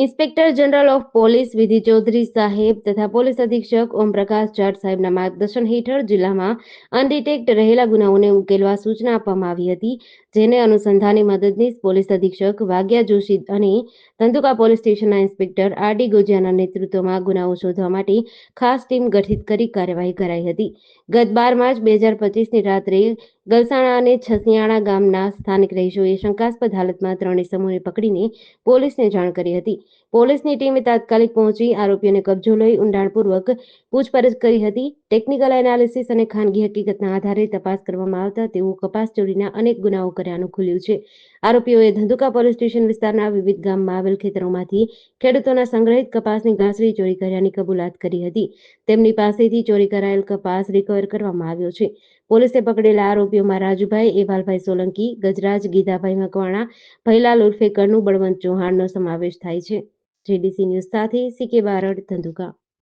Inspector general of police વિધિ ચૌધરી સાહેબ તથા પોલીસ અધિક્ષક ઓમપ્રકાશ જાટ સાહેબના માર્ગદર્શન હેઠળ જિલ્લામાં અનડિટેક્ટ રહેલા ગુનાઓને ઉકેલવા સૂચના આપવામાં આવી હતી, જેને અનુસંધાને મદદનીશ પોલીસ અધિક્ષક વાગ્યા જોશી અને ધંધુકા પોલીસ સ્ટેશનના ઇન્સ્પેક્ટર આર.ડી. ગોજિયાના નેતૃત્વમાં ગુનાઓ શોધવા માટે ખાસ ટીમ ગઠિત કરી કાર્યવાહી કરાઈ હતી. ગત 12 માર્ચ 2025ની રાત્રે ગલસાણા અને છસિયાણા ગામના સ્થાનિક રહીશોએ શંકાસ્પદ હાલતમાં 3 ઇસમોને પકડીને પોલીસને જાણ કરી હતી. પોલીસની ટીમે તાત્કાલિક પહોંચી આરોપીઓને કબજો લઈ ઊંડાણપૂર્વક પૂછપરછ કરી હતી. ટેકનિકલ એનાલિસિસ અને ખાનગી હકીકતના આધારે તપાસ કરવામાં આવતા તેઓ કપાસ ચોરીના અનેક ગુનાઓ કર્યાનું ખુલ્યું છે. આરોપીઓએ ધંધુકા પોલીસ સ્ટેશન વિસ્તારના વિવિધ ગામમાં આવેલ ખેતરોમાંથી ખેડૂતોના સંગ્રહિત કપાસની ગાંસડી ચોરી કર્યાની કબૂલાત કરી હતી. તેમની પાસેથી ચોરી કરાયેલ કપાસ રિકવર કરવામાં આવ્યો છે. પોલીસે પકડેલા આરોપીઓમાં રાજુભાઈ એવાલભાઈ સોલંકી, ગજરાજ ગીધાભાઈ મકવાણા, ભૈલાલ ઉર્ફે કનુ બળવંત ચૌહાણનો સમાવેશ થાય છે. જેડીસી ન્યૂઝ સાથે સી.કે. બારડ, ધંધુકા.